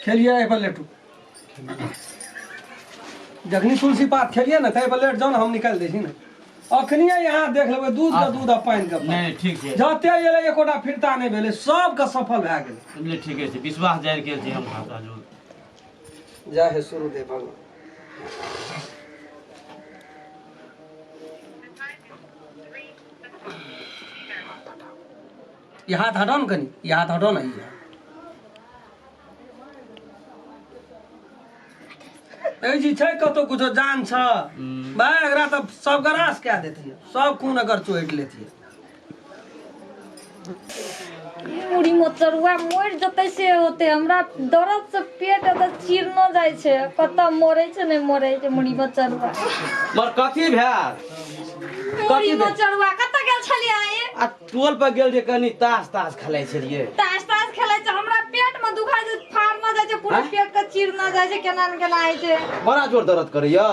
खेलिए ए पर लेटू जखनी तुलसी पात खेलिए ना तै पर लेट जाओ ना हम निकाल दै छी ना अखनिए यहाँ देख लेबै दूध का दूध आ पानी का नहीं ठीक है जते एले एकोटा फिरता नहीं भेले सब का सफल भए गेलै तुमने ठीक है विश्वास जाहिर के छी हम खाता जो जय हे सुरु दे भगवान ये हाथ हटाओ ना कनी ये हाथ हटाओ ना ये ए जी छै कतो कुछ जान छ भाई एकरा त सब गरास कए देतिए सब खून अगर चोइट लेतिए मुड़ी मोचरुआ मोर जतै से होते हमरा दर्द से पेट त चीर न जाय छै कत मरै छै नै मरै छै मुड़ी मोचरुआ मर कथी भेल मुड़ी मोचरुआ कत गेल छलिए आए आ टोल पर गेल जे कनी ताश खेलै छलिए ताश खेलै छै हमरा पेट में दुखाय छै फाड़ न जाय छै पूरा पेट के चीर न जाय छै केना न केना आइ छै बड़ा जोर दर्द करैया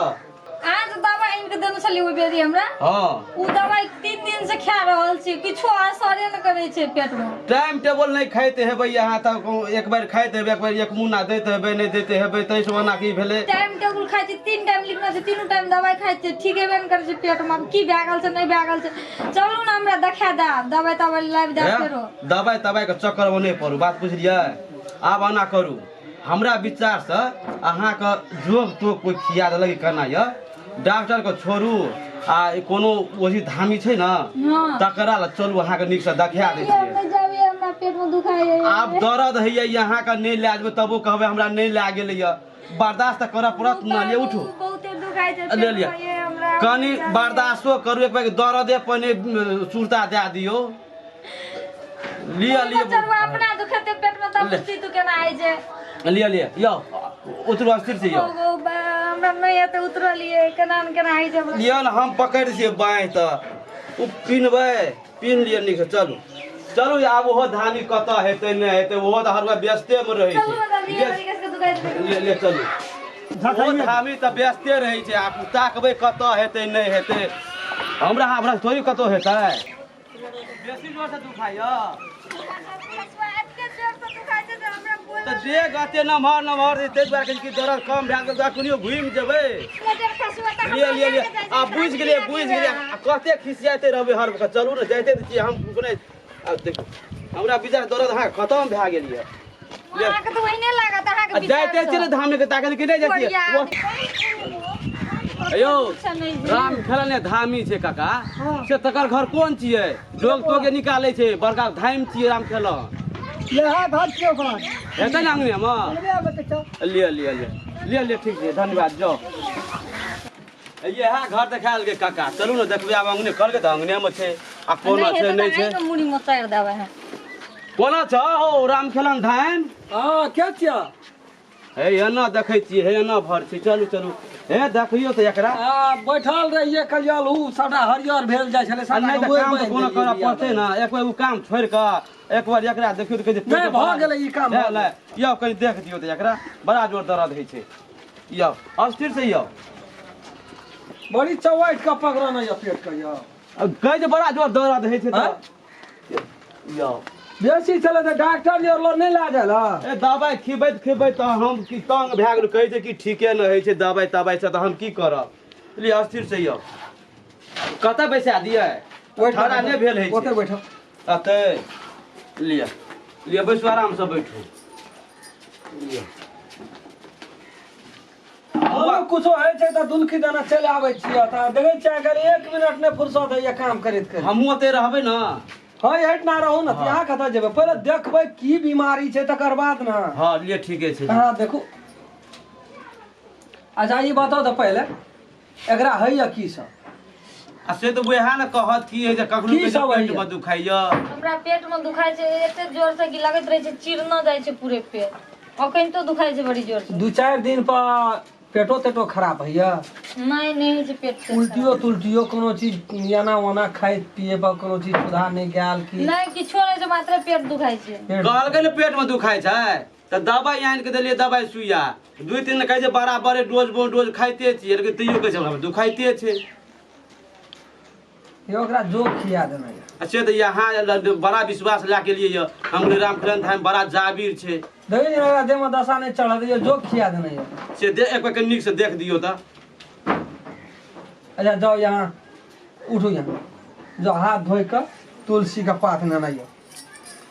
आज दवाई इनके देने छली ओ बेरी हमरा हां उ दवाई 3 दिन से खा रहल छी किछो असरे न करे छै पेट में टाइम टेबल नहीं खाइते हेबै यहाँ तक एक बार खाइते हेबै एक बार एक मुन्ना देते हेबै नहीं देते हेबै तै से ओना की भेलै टाइम टेबल खाइ छी 3 टाइम लिखना छै तीनों टाइम दवाई खाइ छी ठीक हेबे न करे छै पेट में की भए गेल छै नहीं भए गेल छै चलू न हमरा देखा दा दवाई तवाई लाइव दे फेरो दवाई के चक्कर में नहीं पड़ू बात बुझलियै आब आना करू हमरा विचार से अहाँ के जोग तो कोई खिया देलक केना य डॉक्टर के छोड़ू आ कोनो ओही धामी छै ना तकरा ल चलू अहाँ के नीक से देखा दै छियै नहीं जाबे हमरा पेट में दुखाय आब दर्द है यहाँ का नहीं ले जेबै तबो कहबै हमरा नहीं ले गेलै य बर्दाश्त करऽ पड़त ना ले उठू बहुते दुखाय छै ले लिया कनी बर्दाश्तो करू एक बार दर्दे पने सुरता दे दियो लिया चरवा अपना दुखते पेट में तब बुझती तू केना आइ जे लिया यो उतरो अस्थिर से यो हमरा नहीं आते उतरलिए केना न केना आइ जे लिया ना हम पकड़ छियै बाँह त उ पिनबै पिन लिया नीक से चलू चलू आब ओहो धानी कत हेतै नहीं हेतै ओहो त हर व्यस्ते में रहै छै ले चलू ओ धामी त व्यस्ते रहै छै आप ताकबै कत हेतै नहीं हेतै हमरा थोड़ी कतो हेतै बेसी जोर से दुखाइया त देह गते नमहर तै दुआरे कि दर्द कम भए गेल कनियो घुमि जेबै लिया आ बुझ गेलिए आ कते खिसियाते रहबै हर वक्त चलू ने जाइते छी हम कोने देखो हमरा विचार दर्द अहाँ खत्म भए गेल ये अहाँ के त ओहिने लागत अहाँ के जाइते छी ने धाम के ताकल कि नहीं जाइए अयो राम खेलने धामी छै काका से तकर घर कोन छियै लोग तो के निकालै छै बड़का धाम छियै राम खेल लेहा भात के ओकर हेतै ना अंगने में लिया ठीक छै धन्यवाद जाओ ये है घर देखाल के काका चलू ना देखबे आब अंगने करके त अंगने में छै आ कोना छै नहीं छै मुड़ी में चार देबै है कोना छ हो राम खेलन धान हां क्या छिया हे एना देखै छी हे एना भर छै चलू हे देखियो त एकरा बैठल रहिए कलियल उ सबटा हरियर भेल जाय छले सबटा नहीं त काम त कोनो करऽ पड़तै ना एक बार उ काम छोड़ के एक बार एकरा देखियो त कहै छै नहीं भ गेलै ई काम ले यो कनी देख दियो त एकरा बड़ा जोर दर्द होइ छै यो अस्थिर से यो बड़ी चौवाइट का पकड़ना या पेट का या कहै छै बड़ा जोर दर्द होइ छै त यो बेसी चले त डॉक्टर जे लो नहीं ला जाला ए दवाई खिबैत त हम की तंग भए गेल कहै छै कि ठीके न होइ छै दवाई तवाई से त हम की करब लिए अस्थिर से यो कत बैसा दिए ठड़ा नहीं भेल है ओते बैठो अते लिया बैसो आराम से बैठो लिया कुछो है छै त दुलखी दाना चले आबै छियै त देखै छियै अगर 1 मिनट ने फुर्सत है ये काम करैत हमहु ओते रहबै न हां हट ना रहू न यहाँ कत जेबै पहिले देखबै की बीमारी छै तकर बाद ना हां लिए ठीके छै हां देखू अच्छा ये बताओ त पहिले एकरा है या की सब आ से तो वएह न कहत की है जे कखनो के पेट में दुखाइया हमरा पेट में दुखाय छै एते जोर से कि लागत रहे छै चीर न जाय छै पूरे पेट अखन तो दुखाय छै बड़ी जोर से 2-4 दिन पर पेटो तेटो खराब हैया नहीं छै पेट से उल्टियो कोनो चीज याना वाना खाए पिए पर कोनो चीज सुधार नहीं गेल की नहीं किछो नहीं छै मात्र पेट दुखाय छै कहल के पेट में दुखाय छै त दवाई आन के देलिए दवाई सुइया 2-3 दिन कहै छै बराबर डोज खाइते छी लेकिन तैयो कहै छै दुखाइते छै ये ओकरा जो खिया देना है अच्छा तो यहाँ बड़ा विश्वास ला के लिए हम राम खेलन धाम बड़ा जाबीर छे देखिए मेरा देह में दशा नहीं चढ़ा दिए जो खिया देना है से दे एक बार निक से देख दियो ता। अच्छा जाओ यहाँ उठो यहाँ जो हाथ धोई कर तुलसी का पात लेना है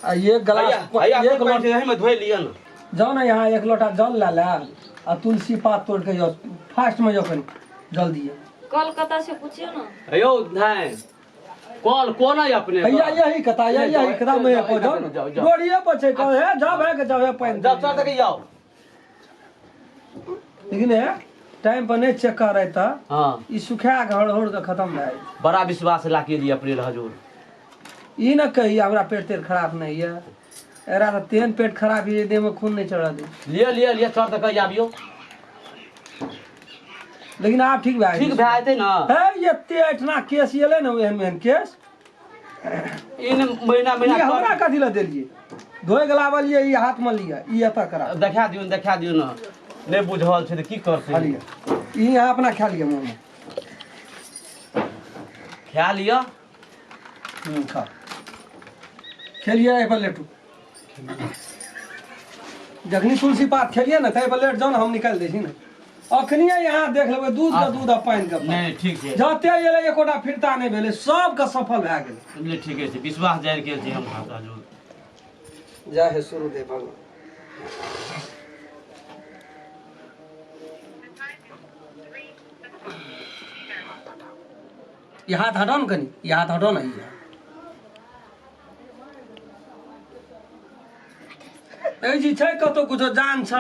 आ ये गिलास एक लोटा में धोई लिया ना। जाओ ना यहाँ एक लोटा जल ला ला और तुलसी पात तोड़ के जाओ फास्ट में जाओ कहीं जल्दी कोलकाता से पूछियो ना। अयो धाय कॉल कौन है अपने भैया यही कथा में को जाओ गोड़िए पछे को है जा भाग जाओ है पानी जा चल तक जाओ। लेकिन है टाइम पर नहीं चेक कर रहा था। हां ई सुखा के हड़ के खत्म है। बड़ा विश्वास ला के लिए अपने हजूर। ई न कही हमरा पेट तेल खराब नहीं है एरा तो तेन पेट खराब है देह में खून नहीं चढ़ा दे लिए चल तक आबियो। लेकिन आप ठीक भाई ठीक भाई ना है ये तेठना केस येले न एहन केस इन महीना ये हमरा कथि ला देलिए धोए गलावल ये हाथ में लिया ई एता करा देखा दियो ना नहीं बुझल छै त की करते खा लिया ई यहाँ अपना खा लिया मुंह में खा लिया खा खेलिए ए पर लेटू जखनी तुलसी पात खेलिए ना तै पर लेट जाओ ना हम निकाल दै छी ना अखनिए यहाँ देख लेबै दूध का दूध आ पानी का नहीं ठीक है जते एले एकोटा फिरता नहीं भेले सब का सफल भए गेल ले ठीक है विश्वास जाय के छै हम खाता जो जय हे शुरू दे भगवान ये हाथ हटाओ ना कनी ये हाथ हटाओ ना ये ए जी छै कतो कुछो जान छ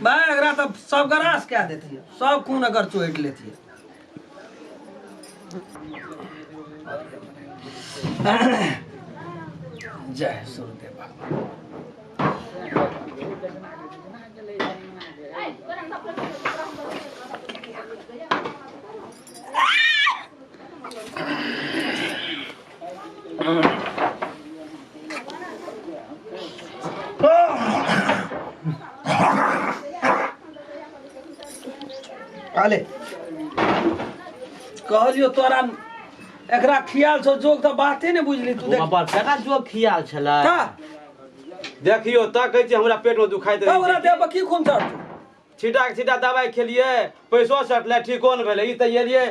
भाई एकरा त सब गरास क्या देती है सब खून अगर चोट लेती है जय सूर्यदेव भगवान आले कहलियो तोरा एकरा खियाल छौ जोग त बाते ने बुझली तू देख बाबा टका जो खियाल छला का देखियो त कहै छै हमरा पेट में दुखाइत रहै ओकरा देह पर की खून चढ़ छिटा दवाई खेलिए पैसो सटले ठीको न भेले ई त एलिए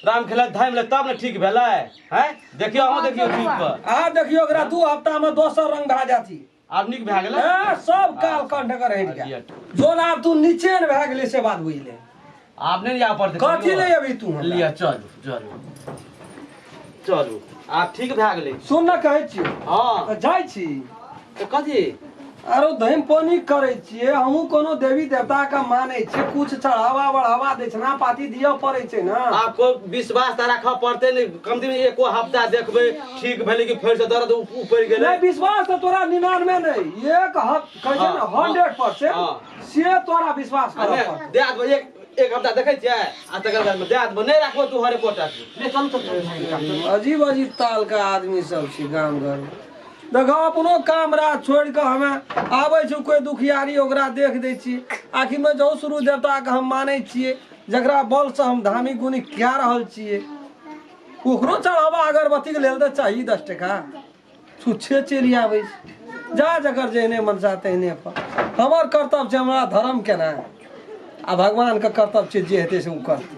राम खेला धाम ले तब न ठीक भेलै हैं देखियो अहाँ देखियो ठीक पर आ देखियो एकरा 2 हफ्ता में दोसर रंग भा जाती आब निक भए गेलै ए सब काल कंठ कर हट गया जोन आब तू नीचे न भए गेले से बात बुझ ले आब नहीं जा पड़ते कथी ले अभी तू लिया चलू आब ठीक भए गेलै सुन न कहै छी हां जाइ छी त कथी आरो धम पानी करे छिए हमहू कोनो देवी देवता का माने छी कुछ चढ़ावा बढ़ावा दे छना पाती दियो पड़े छै ना आपको विश्वास त राखऽ पड़ते नहीं कम से कम एको हफ्ता देखबै ठीक भेलै कि फेर से दर्द ऊपर गेलै नहीं विश्वास तो तोरा 99 नहीं एक कहे छै ना 100% से तोरा विश्वास कर दे एक हफ्ता देखै छियै आ तकर बाद में दे नहीं राखबो तू हर रिपोर्ट ले चल अजीब ताल का आदमी सब छी गांव घर देखो अपनो काम राज छोड़ के हमें आवे छै कोई दुखियारी ओकरा देख दै छी आखिर में जो शुरू देवता के हम माने छिए जकरा बल से हम धामी गुनी क्या रहल छिए ओकरो चढ़ावा अगरबत्ती के लेल त चाहिए 10 टका छुच्छे चली आवे जा जकर जेहने मनसा तेहने पर हमर कर्तव्य छै हमरा धर्म केना आ भगवान के कर्तव्य छै जे हेतै से उ करतै